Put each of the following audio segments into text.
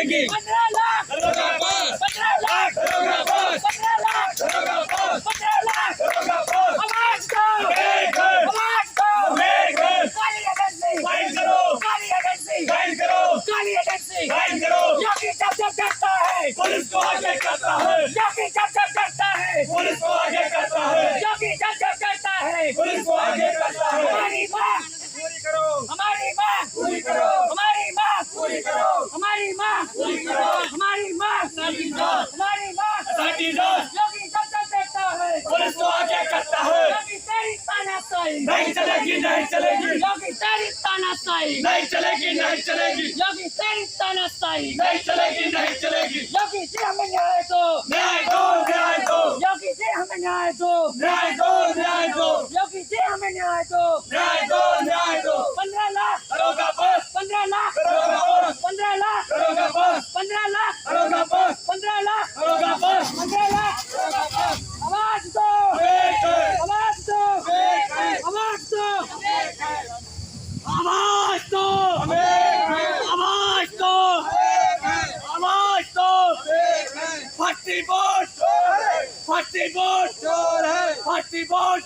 चलेगी 15 लाख 15 लाख 15 लाख 15 लाख 15 लाख आवाज दो आवाज दो काली एजेंसी फाइन करो काली एजेंसी फाइन करो काली एजेंसी फाइन करो योगी जब करता है पुलिस को आगे करता है योगी जब करता है पुलिस को आगे करता है योगी जब करता है पुलिस को आगे करता है हमारी मांग पूरी करो हमारी मांग पूरी करो हमारी मांग पूरी करो हमारी मांग पूरी करो हमारी मांग हमारी मांग साथी दोस्त योगी जब करता है पुलिस को आगे करता है योगी तेरी तानाशाही नहीं चलेगी नहीं चलेगी योगी तेरी तानाशाही नहीं चलेगी नहीं चलेगी योगी तेरी तानाशाही नहीं चलेगी नहीं चलेगी योगी जी हमें न्याय दो न्याय दो न्याय दो योगी जी हमें न्याय दो न्याय दो न्याय दो योगी जी हमें न्याय दो न्याय दो न्याय दो 15 लाख करोगा बस 15 लाख करोगा बस 15 लाख करोगा बस 15 लाख करोगा बस 15 लाख करोगा बस 15 लाख आवाज दो आवाज दो आवाज दो आवाज दो आवाज दो आवाज दो फटी बोट फटी बोट फटी बोट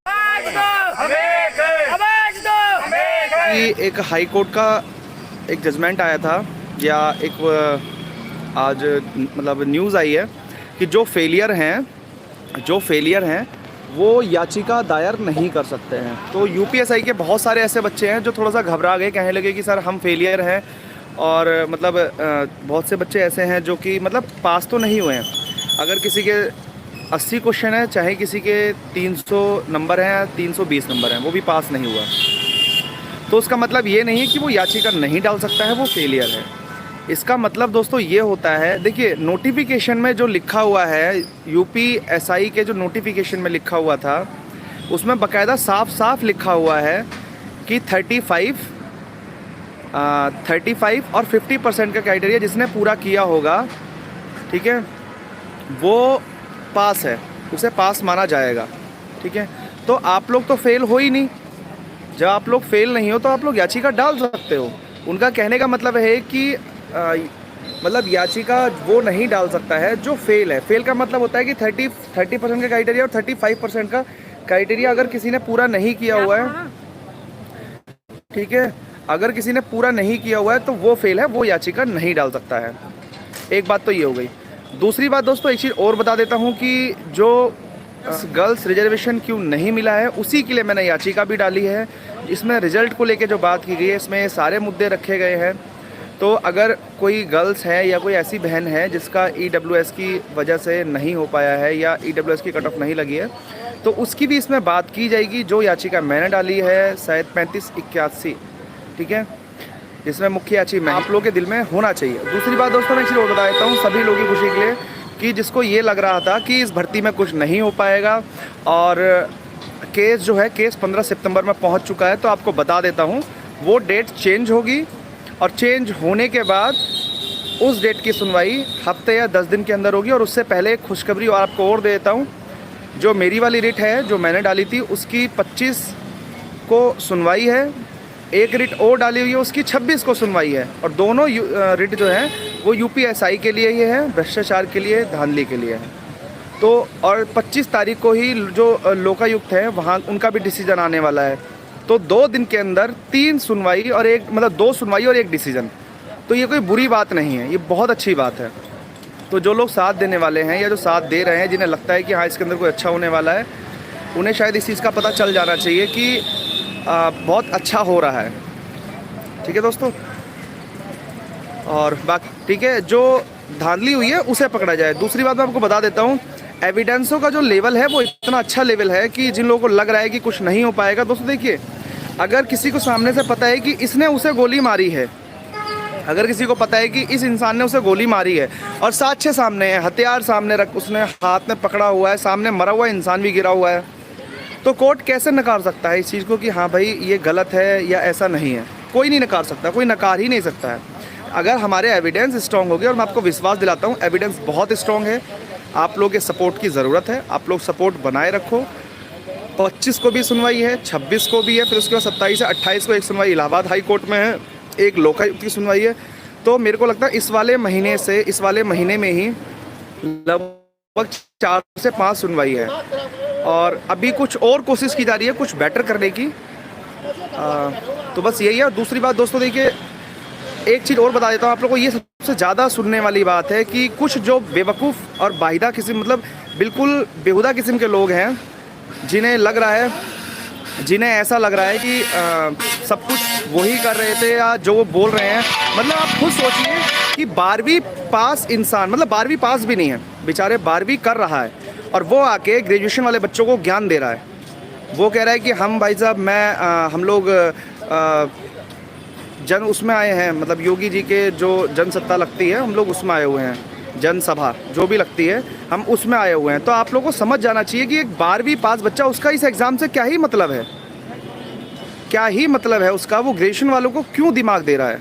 आवाज दो आवाज दो कि एक हाई कोर्ट का एक जजमेंट आया था या एक आज मतलब न्यूज़ आई है कि जो फेलियर हैं वो याचिका दायर नहीं कर सकते हैं। तो यूपीएसआई के बहुत सारे ऐसे बच्चे हैं जो थोड़ा सा घबरा गए, कहने लगे कि सर हम फेलियर हैं, और मतलब बहुत से बच्चे ऐसे हैं जो कि मतलब पास तो नहीं हुए हैं। अगर किसी के 80 क्वेश्चन है, चाहे किसी के 300 नंबर हैं, 320 नंबर हैं, वो भी पास नहीं हुआ, तो उसका मतलब ये नहीं है कि वो याचिका नहीं डाल सकता है, वो फेलियर है। इसका मतलब दोस्तों ये होता है, देखिए नोटिफिकेशन में जो लिखा हुआ है, यूपीएसआई के जो नोटिफिकेशन में लिखा हुआ था, उसमें बाकायदा साफ साफ लिखा हुआ है कि 35 और 50% का क्राइटेरिया जिसने पूरा किया होगा, ठीक है, वो पास है, उसे पास माना जाएगा। ठीक है, तो आप लोग तो फेल हो ही नहीं। जब आप लोग फेल नहीं हो तो आप लोग याचिका डाल सकते हो। उनका कहने का मतलब है कि मतलब याचिका वो नहीं डाल सकता है जो फेल है। फेल का मतलब होता है कि 30% का क्राइटेरिया और 35% का क्राइटेरिया अगर किसी ने पूरा नहीं किया हुआ है, ठीक है, अगर किसी ने पूरा नहीं किया हुआ है तो वो फेल है, वो याचिका नहीं डाल सकता है। एक बात तो ये हो गई। दूसरी बात दोस्तों, एक चीज़ और बता देता हूँ कि जो गर्ल्स रिजर्वेशन क्यों नहीं मिला है, उसी के लिए मैंने याचिका भी डाली है। इसमें रिजल्ट को लेके जो बात की गई है, इसमें सारे मुद्दे रखे गए हैं। तो अगर कोई गर्ल्स है या कोई ऐसी बहन है जिसका EWS की वजह से नहीं हो पाया है या EWS की कट ऑफ नहीं लगी है, तो उसकी भी इसमें बात की जाएगी। जो याचिका मैंने डाली है शायद 3581, ठीक है, जिसमें मुख्य याचिका आप लोगों के दिल में होना चाहिए। दूसरी बात दोस्तों, मैं एक चीज़ और बता देता हूँ सभी लोगों की खुशी के लिए, कि जिसको ये लग रहा था कि इस भर्ती में कुछ नहीं हो पाएगा और केस जो है, केस 15 सितंबर में पहुंच चुका है, तो आपको बता देता हूं वो डेट चेंज होगी, और चेंज होने के बाद उस डेट की सुनवाई हफ्ते या 10 दिन के अंदर होगी। और उससे पहले एक खुशखबरी और आपको और दे देता हूं, जो मेरी वाली रिट है जो मैंने डाली थी उसकी 25 को सुनवाई है, एक रिट और डाली हुई है उसकी 26 को सुनवाई है, और दोनों रिट जो है वो यूपीएसआई के लिए ही है, भ्रष्टाचार के लिए, धांधली के लिए है। तो और 25 तारीख को ही जो लोकायुक्त है वहाँ उनका भी डिसीजन आने वाला है। तो 2 दिन के अंदर 3 सुनवाई और एक मतलब 2 सुनवाई और एक डिसीजन, तो ये कोई बुरी बात नहीं है, ये बहुत अच्छी बात है। तो जो लोग साथ देने वाले हैं या जो साथ दे रहे हैं, जिन्हें लगता है कि हाँ इसके अंदर कोई अच्छा होने वाला है, उन्हें शायद इस चीज़ का पता चल जाना चाहिए कि बहुत अच्छा हो रहा है। ठीक है दोस्तों, और बाकी ठीक है, जो धांधली हुई है उसे पकड़ा जाए। दूसरी बात मैं आपको बता देता हूँ, एविडेंसों का जो लेवल है वो इतना अच्छा लेवल है कि जिन लोगों को लग रहा है कि कुछ नहीं हो पाएगा, दोस्तों देखिए, अगर किसी को सामने से पता है कि इसने उसे गोली मारी है, अगर किसी को पता है कि इस इंसान ने उसे गोली मारी है और साक्ष्य सामने है, हथियार सामने रख, उसने हाथ में पकड़ा हुआ है, सामने मरा हुआ इंसान भी गिरा हुआ है, तो कोर्ट कैसे नकार सकता है इस चीज़ को कि हाँ भाई ये गलत है या ऐसा नहीं है? कोई नहीं नकार सकता, कोई नकार ही नहीं सकता है। अगर हमारे एविडेंस स्ट्रॉन्ग हो गए, और मैं आपको विश्वास दिलाता हूँ एविडेंस बहुत स्ट्रॉन्ग है, आप लोग के सपोर्ट की ज़रूरत है, आप लोग सपोर्ट बनाए रखो। 25 को भी सुनवाई है, 26 को भी है, फिर उसके बाद 27 से 28 को एक सुनवाई इलाहाबाद हाई कोर्ट में है, एक लोकायुक्त की सुनवाई है। तो मेरे को लगता है इस वाले महीने में ही लगभग 4 से 5 सुनवाई है, और अभी कुछ और कोशिश की जा रही है कुछ बेटर करने की। तो बस यही है। और दूसरी बात दोस्तों, देखिए एक चीज़ और बता देता हूँ आप लोगों को, ये सबसे ज़्यादा सुनने वाली बात है कि कुछ जो बेवकूफ़ और बाहिदा किस्म, मतलब बिल्कुल बेहुदा किस्म के लोग हैं, जिन्हें ऐसा लग रहा है कि सब कुछ वही कर रहे थे या जो वो बोल रहे हैं। मतलब आप खुद सोचिए कि 12वीं पास इंसान, मतलब 12वीं पास भी नहीं है बेचारे, 12वीं कर रहा है, और वो आके ग्रेजुएशन वाले बच्चों को ज्ञान दे रहा है। वो कह रहा है कि हम भाई साहब हम लोग जन उसमें आए हैं, मतलब योगी जी के जो जनसत्ता लगती है हम लोग उसमें आए हुए हैं, जनसभा जो भी लगती है हम उसमें आए हुए हैं। तो आप लोगों को समझ जाना चाहिए कि एक 12वीं पास बच्चा, उसका इस एग्ज़ाम से क्या ही मतलब है, क्या ही मतलब है उसका। वो ग्रेजुएशन वालों को क्यों दिमाग दे रहा है?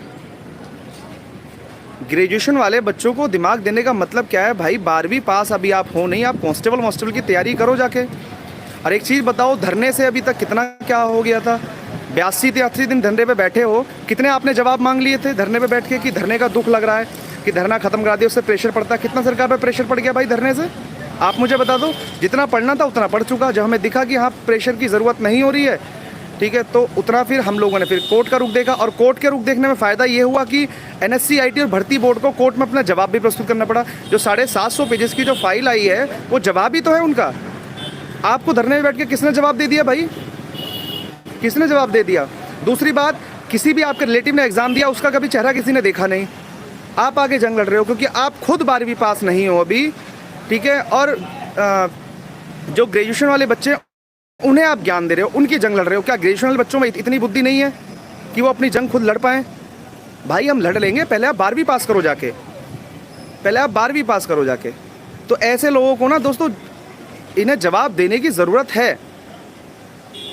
ग्रेजुएशन वाले बच्चों को दिमाग देने का मतलब क्या है भाई? 12वीं पास अभी आप हो नहीं, आप कांस्टेबल की तैयारी करो जाके। और एक चीज़ बताओ, धरने से अभी तक कितना क्या हो गया था? 82-83 दिन धरने पे बैठे हो, कितने आपने जवाब मांग लिए थे धरने पे बैठ के कि धरने का दुख लग रहा है, कि धरना खत्म करा दिया, उससे प्रेशर पड़ता है? कितना सरकार पे प्रेशर पड़ गया भाई धरने से? आप मुझे बता दो। जितना पढ़ना था उतना पढ़ चुका, जब हमें दिखा कि हाँ प्रेशर की ज़रूरत नहीं हो रही है, ठीक है, तो उतना फिर हम लोगों ने फिर कोर्ट का रुख देखा। और कोर्ट के रुख देखने में फ़ायदा ये हुआ कि NSC-IT और भर्ती बोर्ड को कोर्ट में अपना जवाब भी प्रस्तुत करना पड़ा। जो 750 पेजेस की जो फाइल आई है वो जवाब ही तो है उनका। आपको धरने में बैठ के किसने जवाब दे दिया भाई? किसने जवाब दे दिया? दूसरी बात, किसी भी आपके रिलेटिव ने एग्ज़ाम दिया, उसका कभी चेहरा किसी ने देखा नहीं। आप आगे जंग लड़ रहे हो क्योंकि आप खुद 12वीं पास नहीं हो अभी, ठीक है, और जो ग्रेजुएशन वाले बच्चे उन्हें आप ज्ञान दे रहे हो, उनकी जंग लड़ रहे हो। क्या ग्रेजुएशन वाले बच्चों में इतनी बुद्धि नहीं है कि वो अपनी जंग खुद लड़ पाएँ? भाई हम लड़ लेंगे, पहले आप 12वीं पास करो जाके, पहले आप 12वीं पास करो जाके। तो ऐसे लोगों को ना दोस्तों, इन्हें जवाब देने की ज़रूरत है,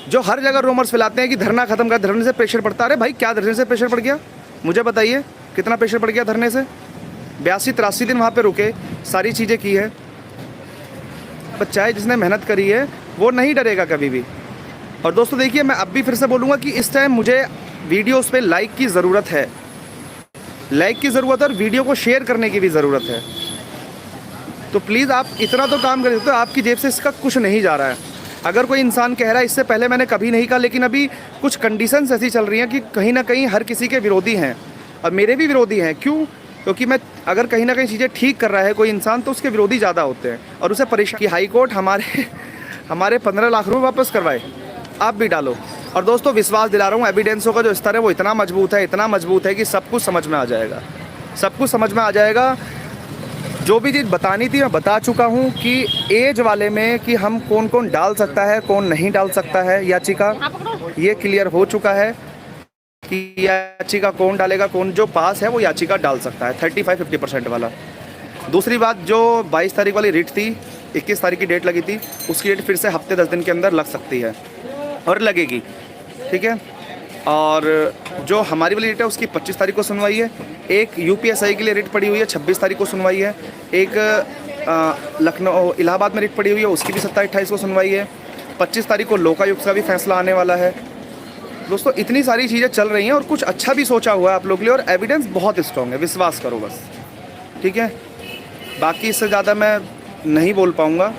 जो हर जगह रूमर्स फैलाते हैं कि धरना खत्म कर, धरने से प्रेशर पड़ता है। अरे भाई क्या धरने से प्रेशर पड़ गया? मुझे बताइए कितना प्रेशर पड़ गया धरने से? 82-83 दिन वहाँ पे रुके, सारी चीज़ें की है। बच्चा है जिसने मेहनत करी है, वो नहीं डरेगा कभी भी। और दोस्तों देखिए, मैं अब भी फिर से बोलूँगा कि इस टाइम मुझे वीडियोस पे लाइक की ज़रूरत है, लाइक की ज़रूरत है, और वीडियो को शेयर करने की भी ज़रूरत है। तो प्लीज़ आप इतना तो काम कर सकते हो, आपकी जेब से इसका कुछ नहीं जा रहा है। अगर कोई इंसान कह रहा है, इससे पहले मैंने कभी नहीं कहा, लेकिन अभी कुछ कंडीशंस ऐसी चल रही हैं कि कहीं ना कहीं हर किसी के विरोधी हैं, और मेरे भी विरोधी हैं। क्यों? क्योंकि मैं अगर कहीं ना कहीं चीज़ें ठीक कर रहा है कोई इंसान, तो उसके विरोधी ज़्यादा होते हैं और उसे परेशान। कि हाई कोर्ट हमारे 15 लाख रुपये वापस करवाए, आप भी डालो। और दोस्तों विश्वास दिला रहा हूँ, एविडेंसों का जो स्तर है वो इतना मजबूत है कि सब कुछ समझ में आ जाएगा, सब कुछ समझ में आ जाएगा। जो भी चीज़ बतानी थी मैं बता चुका हूँ कि एज वाले में कि हम कौन कौन डाल सकता है, कौन नहीं डाल सकता है याचिका, ये क्लियर हो चुका है कि याचिका कौन डालेगा, कौन जो पास है वो याचिका डाल सकता है, 35-50% वाला। दूसरी बात, जो 22 तारीख वाली रिट थी, 21 तारीख की डेट लगी थी, उसकी डेट फिर से हफ्ते 10 दिन के अंदर लग सकती है और लगेगी, ठीक है। और जो हमारी वाली डेट है उसकी 25 तारीख को सुनवाई है। एक UPSI के लिए रेट पड़ी हुई है, 26 तारीख को सुनवाई है। एक लखनऊ इलाहाबाद में रेट पड़ी हुई है, उसकी भी 27-28 को सुनवाई है। 25 तारीख को लोकायुक्त का भी फैसला आने वाला है। दोस्तों इतनी सारी चीज़ें चल रही हैं और कुछ अच्छा भी सोचा हुआ है आप लोग के लिए, और एविडेंस बहुत स्ट्रॉन्ग है, विश्वास करो बस, ठीक है। बाकी इससे ज़्यादा मैं नहीं बोल पाऊँगा।